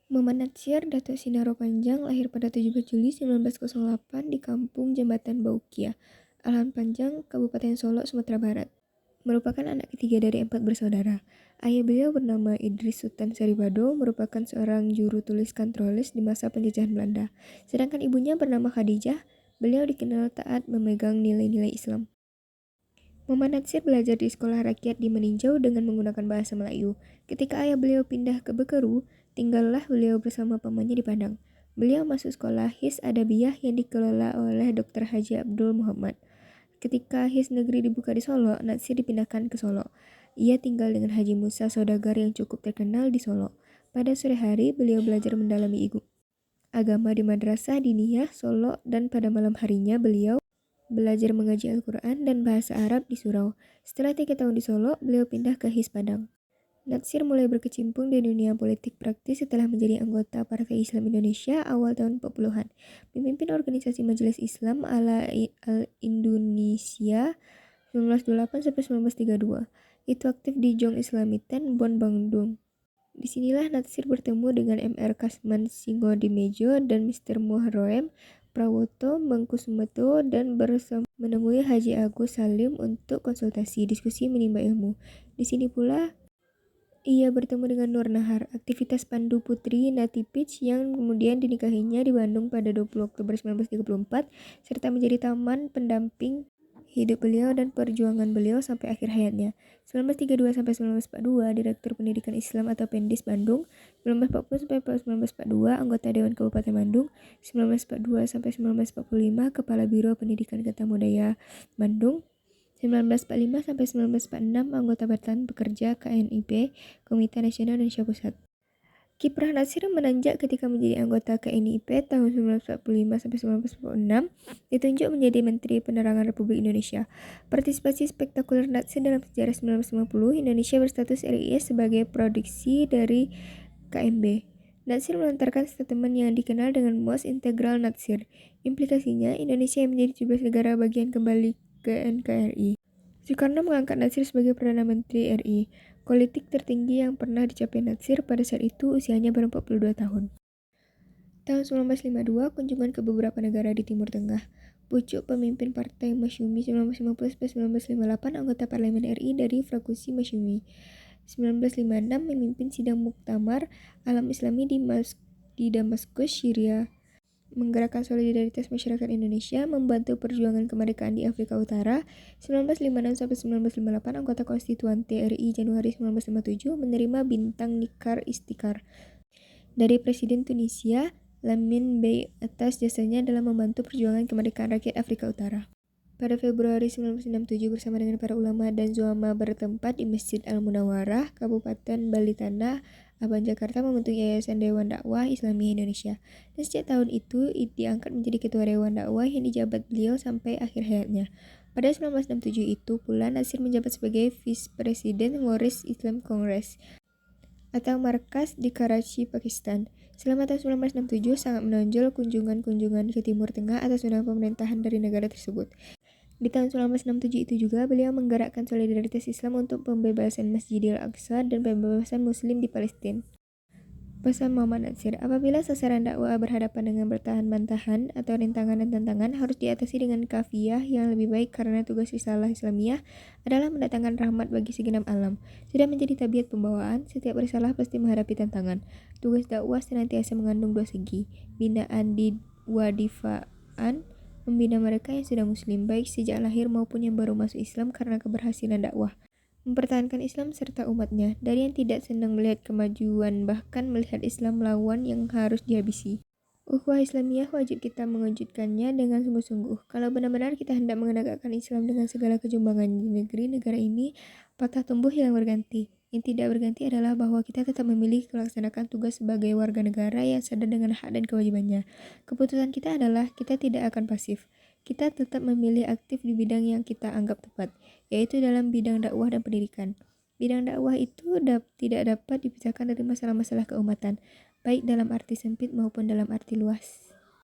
Muhammad Natsir Datuk Sinaro Panjang lahir pada 17 Juli 1908 di Kampung Jembatan Baukia, Alahan Panjang, Kabupaten Solok, Sumatera Barat. Merupakan anak ketiga dari 4 bersaudara. Ayah beliau bernama Idris Sultan Saribado, merupakan seorang juru tulis kantrolis di masa penjajahan Belanda. Sedangkan ibunya bernama Khadijah, beliau dikenal taat memegang nilai-nilai Islam. Muhammad Natsir belajar di sekolah rakyat di Meninjau dengan menggunakan bahasa Melayu. Ketika ayah beliau pindah ke Bekeru, tinggallah beliau bersama pamannya di Padang. Beliau masuk sekolah His Adabiyah yang dikelola oleh Dr. Haji Abdul Muhammad. Ketika His Negeri dibuka di Solo, Natsir dipindahkan ke Solo. Ia tinggal dengan Haji Musa, saudagar yang cukup terkenal di Solo. Pada sore hari, beliau belajar mendalami agama di Madrasah Diniyah Solo, dan pada malam harinya beliau belajar mengaji Al-Quran dan bahasa Arab di surau. Setelah 3 tahun di Solo, beliau pindah ke His Padang. Natsir mulai berkecimpung di dunia politik praktis setelah menjadi anggota Partai Islam Indonesia awal tahun 40-an. Memimpin organisasi Majelis Islam Al-Indonesia 1928-1932. Itu aktif di Jong Islamiten, Bon Bandung. Disinilah Natsir bertemu dengan Mr. Kasman Singodimedjo dan Mr. Muharrem Prawoto Mangkusumato dan bersama menemui Haji Agus Salim untuk konsultasi, diskusi, menimba ilmu. Di sini pula ia bertemu dengan Nur Nahar, aktivitas Pandu Putri Natipich yang kemudian dinikahinya di Bandung pada 20 Oktober 1934 serta menjadi teman pendamping hidup beliau dan perjuangan beliau sampai akhir hayatnya. 1932 sampai 1942 Direktur Pendidikan Islam atau Pendis Bandung, 1940 sampai 1942 anggota Dewan Kabupaten Bandung, 1942 sampai 1945 Kepala Biro Pendidikan Kertamudaya Bandung, 1945 sampai 1946 anggota Badan Pekerja KNIP, Komite Nasional Indonesia Pusat. Kiprah Natsir menanjak ketika menjadi anggota KNIP tahun 1945 sampai 1946, ditunjuk menjadi Menteri Penerangan Republik Indonesia. Partisipasi spektakuler Natsir dalam sejarah 1950, Indonesia berstatus RIS sebagai produksi dari KMB. Natsir melontarkan statement yang dikenal dengan Most Integral Natsir. Implikasinya, Indonesia yang menjadi 17 negara bagian kembali ke NKRI. Soekarno mengangkat Natsir sebagai Perdana Menteri RI. Politik tertinggi yang pernah dicapai Natsir pada saat itu usianya baru 42 tahun. Tahun 1952, kunjungan ke beberapa negara di Timur Tengah. Pucuk pemimpin Partai Masyumi 1950-1958 anggota Parlemen RI dari fraksi Masyumi. 1956 memimpin sidang Muktamar Alam Islami di Damaskus, Syria. Menggerakkan solidaritas masyarakat Indonesia, membantu perjuangan kemerdekaan di Afrika Utara. 1956 sampai 1958 anggota konstituante RI Januari 1957 menerima bintang Nikar Istikar dari Presiden Tunisia Lamine Bey atas jasanya dalam membantu perjuangan kemerdekaan rakyat Afrika Utara. Pada Februari 1967 bersama dengan para ulama dan zuama bertempat di Masjid Al-Munawwarah, Kabupaten Balitana, Abang Jakarta membentuk Yayasan Dewan Dakwah Islamiyah Indonesia. Dan sejak tahun itu diangkat menjadi Ketua Dewan Dakwah yang dijabat beliau sampai akhir hayatnya. Pada 1967 itu pula Natsir menjabat sebagai Vice President Maurice Islam Congress atau markas di Karachi, Pakistan. Selama tahun 1967 sangat menonjol kunjungan-kunjungan ke Timur Tengah atas undangan pemerintahan dari negara tersebut. Di tahun 1967 itu juga beliau menggerakkan solidaritas Islam untuk pembebasan Masjidil Aqsa dan pembebasan Muslim di Palestina. Pesan Muhammad Natsir, apabila sasaran dakwah berhadapan dengan bantahan atau rintangan dan tantangan, harus diatasi dengan kafiyah yang lebih baik karena tugas risalah Islamiyah adalah mendatangkan rahmat bagi segenap alam. Sudah menjadi tabiat pembawaan, setiap risalah pasti menghadapi tantangan. Tugas dakwah senantiasa mengandung dua segi, binaan di wadifaan, membina mereka yang sudah muslim, baik sejak lahir maupun yang baru masuk Islam karena keberhasilan dakwah. Mempertahankan Islam serta umatnya, dari yang tidak senang melihat kemajuan bahkan melihat Islam lawan yang harus dihabisi. Ukhuwah Islamiyah wajib kita mewujudkannya dengan sungguh-sungguh. Kalau benar-benar kita hendak menegakkan Islam dengan segala kejumbangan di negara ini, patah tumbuh hilang berganti. Yang tidak berganti adalah bahwa kita tetap memilih melaksanakan tugas sebagai warga negara yang sadar dengan hak dan kewajibannya. Keputusan kita adalah kita tidak akan pasif. Kita tetap memilih aktif di bidang yang kita anggap tepat, yaitu dalam bidang dakwah dan pendidikan. Bidang dakwah itu tidak dapat dipisahkan dari masalah-masalah keumatan, baik dalam arti sempit maupun dalam arti luas.